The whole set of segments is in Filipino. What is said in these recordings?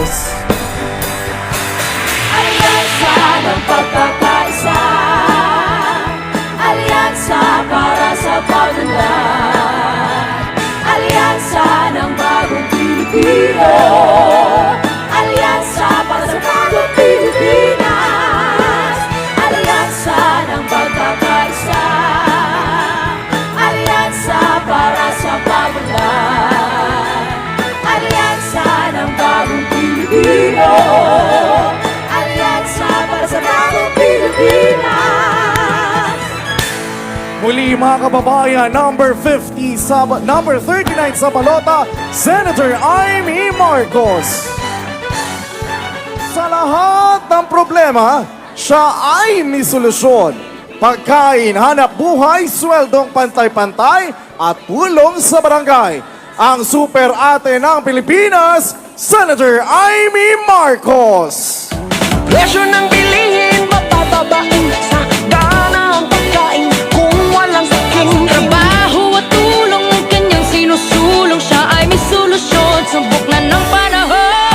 Marcos. Alyansa ng pagkakaisa, alyansa para sa pag-unlad, alyansa ng bagong Pilipino, alyansa para sa bagong Pilipinas, alyansa ng pagkakaisa, alyansa para sa pag-unlad, alyansa ng bagong Pilipino, alyansa para sa bagong Pilipinas. Muli mga kababayan, number 39 sa balota, Senator Amy Marcos. Sa lahat ng problema, siya ay may solusyon. Pagkain, hanap buhay, sweldong pantay-pantay at tulong sa barangay. Ang super ate ng Pilipinas, Senator Amy Marcos. Presyo ng bilihin, mapapabain sa dana ang pagkain. Kung walang saking trabaho at tulong ng kanyang sinusulong, siya ay may solusyon, subok na ng panahon.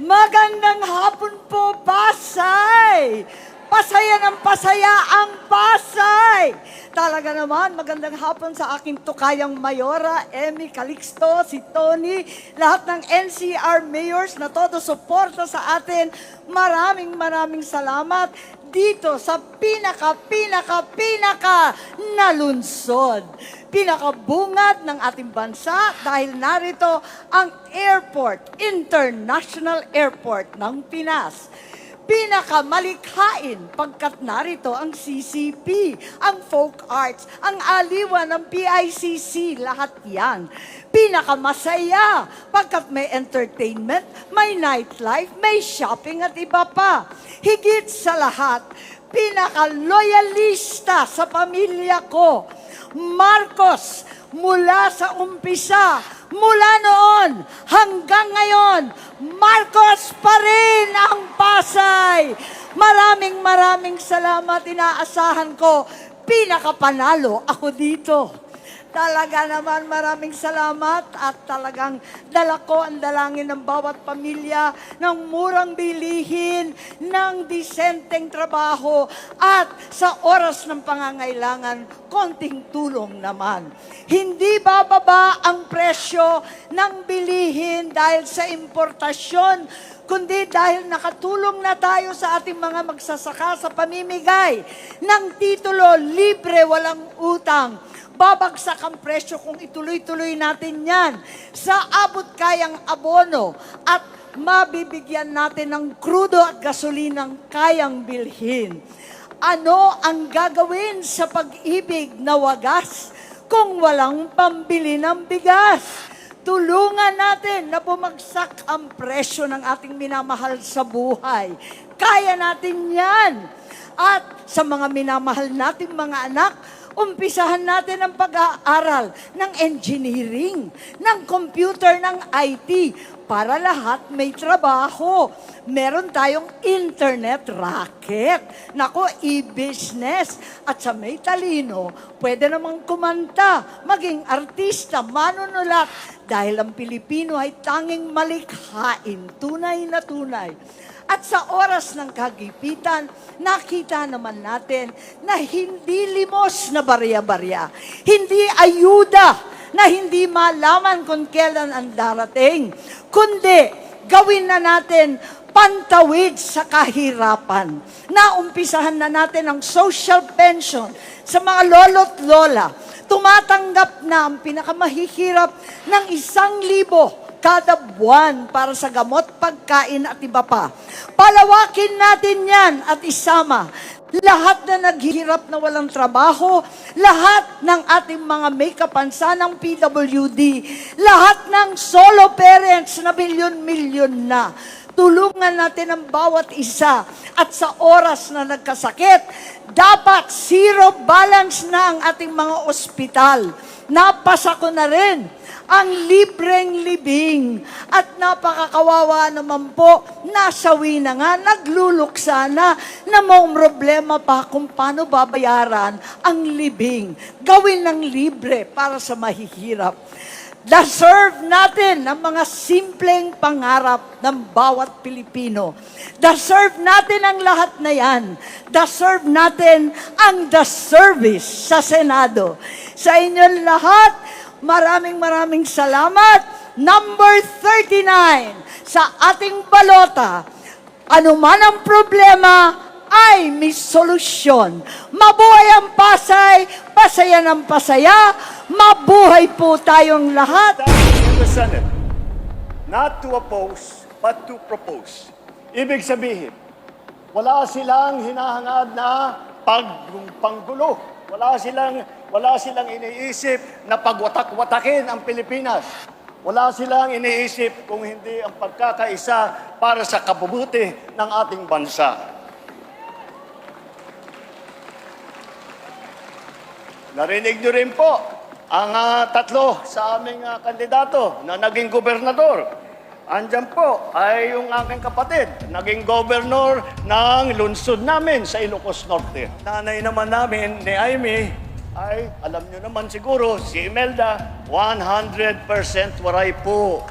Magandang hapon po, Pasay! Pasaya ng pasaya ang Pasay! Talaga naman, magandang hapon sa aking tukayang Mayora, Emmy Calixto, si Tony, lahat ng NCR mayors na todo suporta sa atin. Maraming salamat dito sa pinaka na lungsod. Pinakabungad ng ating bansa dahil narito ang airport, International Airport ng Pinas. Pinakamalikhain pagkat narito ang CCP, ang folk arts, ang aliwan ng PICC, lahat yan. Pinakamasaya pagkat may entertainment, may nightlife, may shopping at iba pa. Higit sa lahat, pinakaloyalista sa pamilya ko, Marcos, mula sa umpisa, mula noon hanggang ngayon, Marcos pa rin ang Pasay. Maraming salamat. Inaasahan ko, pinakapanalo ako dito. Talaga naman maraming salamat at talagang dala ko ang dalangin ng bawat pamilya ng murang bilihin, ng disenteng trabaho at sa oras ng pangangailangan, konting tulong naman. Hindi bababa ang presyo ng bilihin dahil sa importasyon, kundi dahil nakatulong na tayo sa ating mga magsasaka sa pamimigay ng titulo, libre, walang utang. Babagsak ang presyo kung ituloy-tuloy natin yan sa abot kayang abono at mabibigyan natin ng krudo at gasolinang kayang bilhin. Ano ang gagawin sa pag-ibig na wagas kung walang pambili ng bigas? Tulungan natin na bumagsak ang presyo ng ating minamahal sa buhay. Kaya natin yan. At sa mga minamahal nating mga anak, umpisahan natin ang pag-aaral ng engineering, ng computer, ng IT, para lahat may trabaho. Meron tayong internet racket. Nako, e-business. At sa may talino, pwede namang kumanta, maging artista, manunulat, dahil ang Pilipino ay tanging malikhain, tunay na tunay. At sa oras ng kagipitan, nakita naman natin na hindi limos na barya-barya, hindi ayuda na hindi malaman kung kailan ang darating, kundi gawin na natin pantawid sa kahirapan. Naumpisahan na natin ang social pension sa mga lolo't lola. Tumatanggap na ang pinakamahihirap ng 1,000 kada buwan para sa gamot, pagkain at iba pa. Palawakin natin yan at isama lahat na naghihirap na walang trabaho, lahat ng ating mga may kapansanang PWD, lahat ng solo parents na milyon-milyon na. Tulungan natin ang bawat isa. At sa oras na nagkasakit, dapat zero balance na ang ating mga ospital. Napasa ko na rin ang libreng libing. At napakakawawa naman po, nasawi na nga, nagluluksa na may problema pa kung paano babayaran ang libing. Gawin ng libre para sa mahihirap. Deserve natin ang mga simpleng pangarap ng bawat Pilipino. Deserve natin ang lahat na yan. Deserve natin ang the service sa Senado. Sa inyong lahat, maraming salamat. Number 39, sa ating balota, anuman ang problema, ay may solusyon. Mabuhay ang Pasay, pasaya ng pasaya, mabuhay po tayong lahat. In the Senate, not to oppose, but to propose. Ibig sabihin, wala silang hinahangad na panggulo. Wala silang iniisip na pagwatak-watakin ang Pilipinas. Wala silang iniisip kung hindi ang pagkakaisa para sa kabubuti ng ating bansa. Narinig nyo rin po ang tatlo sa aming kandidato na naging gobernador. Andyan po ay yung aking kapatid, naging gobernador ng lungsod namin sa Ilocos Norte. Nanay naman namin ni Amy ay, alam nyo naman siguro, si Imelda, 100% waray po.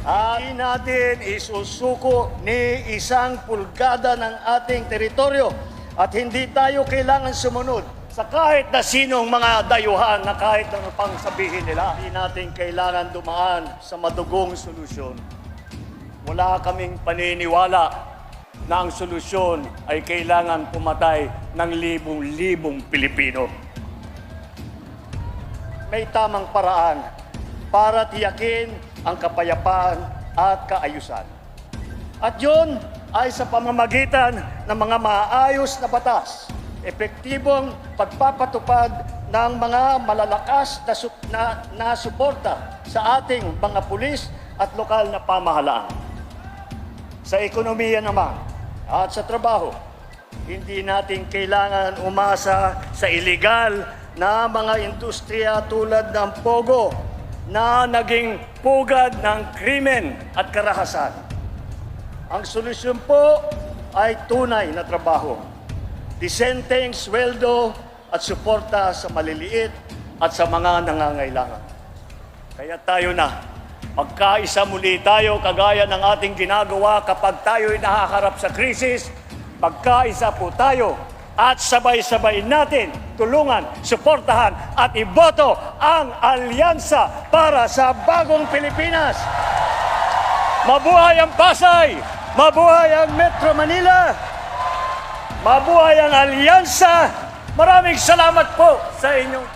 Hindi natin isusuko ni isang pulgada ng ating teritoryo at hindi tayo kailangan sumunod sa kahit na sinong mga dayuhan na kahit ano pang sabihin nila. Hindi natin kailangan dumaan sa madugong solusyon. Wala kaming paniniwala na ang solusyon ay kailangan pumatay ng libong-libong Pilipino. May tamang paraan para tiyakin ang kapayapaan at kaayusan. At yun ay sa pamamagitan ng mga maayos na batas, epektibong pagpapatupad ng mga malalakas na suporta sa ating mga pulis at lokal na pamahalaan. Sa ekonomiya naman at sa trabaho, hindi natin kailangan umasa sa iligal na mga industriya tulad ng Pogo na naging pugad ng krimen at karahasan. Ang solusyon po ay tunay na trabaho, disenteng sweldo at suporta sa maliliit at sa mga nangangailangan. Kaya tayo na, magkaisa muli tayo kagaya ng ating ginagawa kapag tayo'y nakaharap sa krisis. Magkaisa po tayo at sabay-sabay natin tulungan, suportahan at iboto ang alyansa para sa bagong Pilipinas. Mabuhay ang Pasay! Mabuhay ang Metro Manila! Mabuhay ang alyansa! Maraming salamat po sa inyong